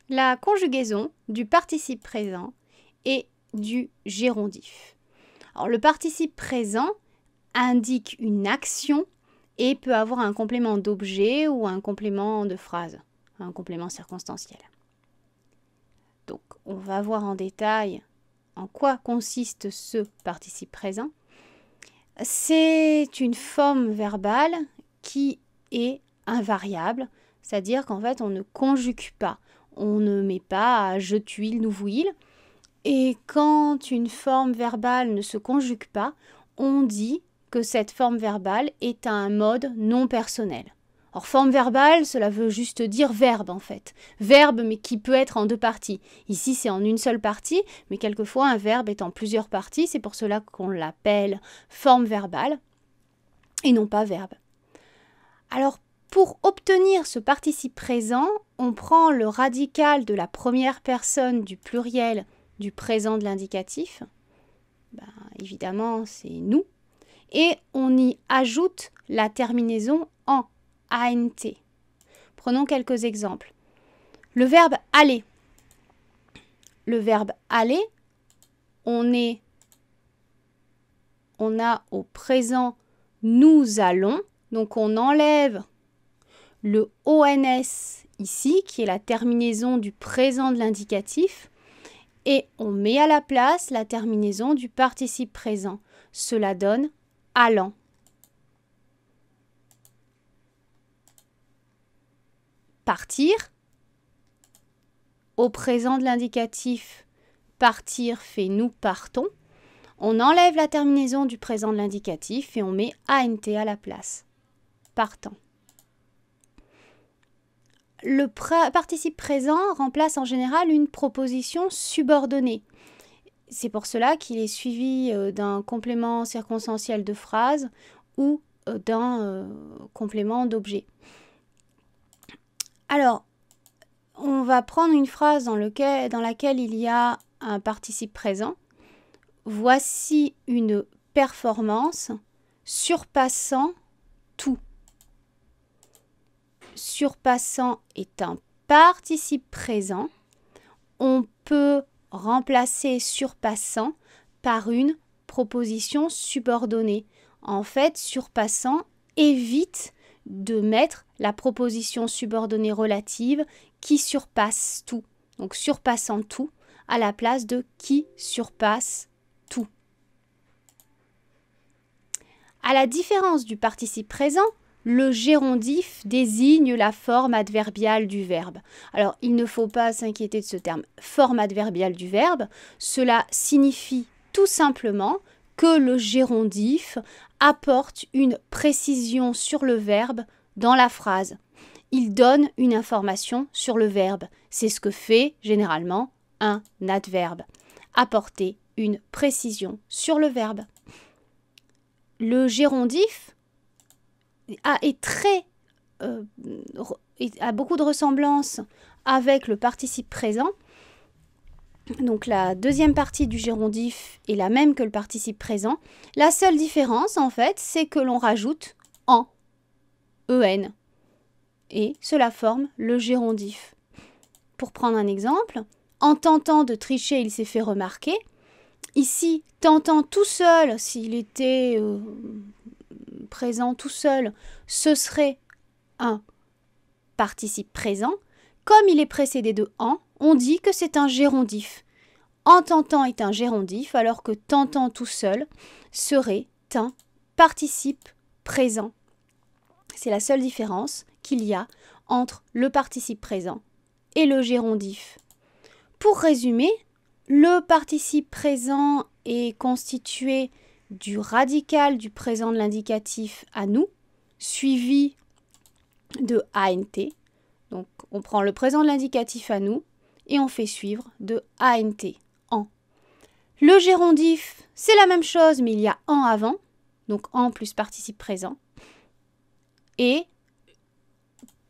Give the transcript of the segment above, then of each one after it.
la conjugaison du participe présent et du gérondif. Alors, le participe présent indique une action et peut avoir un complément d'objet ou un complément de phrase, un complément circonstanciel. Donc, on va voir en détail en quoi consiste ce participe présent. C'est une forme verbale qui est invariable, c'est-à-dire qu'en fait, on ne conjugue pas. On ne met pas je tuile, nous vouil. Et quand une forme verbale ne se conjugue pas, on dit que cette forme verbale est un mode non personnel. Or, forme verbale, cela veut juste dire verbe en fait. Verbe, mais qui peut être en deux parties. Ici, c'est en une seule partie, mais quelquefois, un verbe est en plusieurs parties. C'est pour cela qu'on l'appelle forme verbale et non pas verbe. Alors, pour obtenir ce participe présent, on prend le radical de la première personne du pluriel du présent de l'indicatif. Évidemment, c'est nous. Et on y ajoute la terminaison en ANT. Prenons quelques exemples. Le verbe aller. Le verbe aller, on a au présent nous allons, donc on enlève le ONS ici, qui est la terminaison du présent de l'indicatif, et on met à la place la terminaison du participe présent. Cela donne allant. Partir. Au présent de l'indicatif, partir fait nous partons. On enlève la terminaison du présent de l'indicatif et on met ANT à la place. Partant. Le participe présent remplace en général une proposition subordonnée. C'est pour cela qu'il est suivi d'un complément circonstanciel de phrase ou d'un complément d'objet. Alors, on va prendre une phrase dans laquelle il y a un participe présent. Voici une performance surpassant tout. Surpassant est un participe présent. On peut remplacer surpassant par une proposition subordonnée. En fait, surpassant évite de mettre la proposition subordonnée relative qui surpasse tout. Donc surpassant tout à la place de qui surpasse tout. À la différence du participe présent, le gérondif désigne la forme adverbiale du verbe. Alors, il ne faut pas s'inquiéter de ce terme forme adverbiale du verbe. Cela signifie tout simplement que le gérondif apporte une précision sur le verbe dans la phrase. Il donne une information sur le verbe. C'est ce que fait généralement un adverbe. Apporter une précision sur le verbe. Le gérondif a beaucoup de ressemblances avec le participe présent. Donc la deuxième partie du gérondif est la même que le participe présent. La seule différence, en fait, c'est que l'on rajoute en, en, et cela forme le gérondif. Pour prendre un exemple, en tentant de tricher, il s'est fait remarquer. Ici, tentant tout seul, s'il était présent tout seul, ce serait un participe présent. Comme il est précédé de en, on dit que c'est un gérondif. En tentant est un gérondif, alors que tentant tout seul serait un participe présent. C'est la seule différence qu'il y a entre le participe présent et le gérondif. Pour résumer, le participe présent est constitué du radical du présent de l'indicatif à nous, suivi de ANT. Donc on prend le présent de l'indicatif à nous et on fait suivre de ANT, en. Le gérondif, c'est la même chose, mais il y a en avant, donc en plus participe présent. Et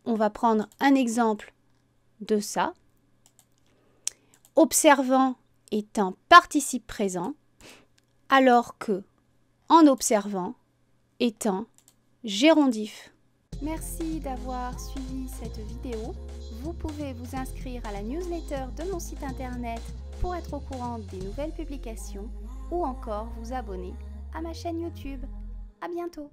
on va prendre un exemple de ça. Observant est un participe présent, alors que en observant est un gérondif. Merci d'avoir suivi cette vidéo. vous pouvez vous inscrire à la newsletter de mon site internet pour être au courant des nouvelles publications ou encore vous abonner à ma chaîne YouTube. À bientôt!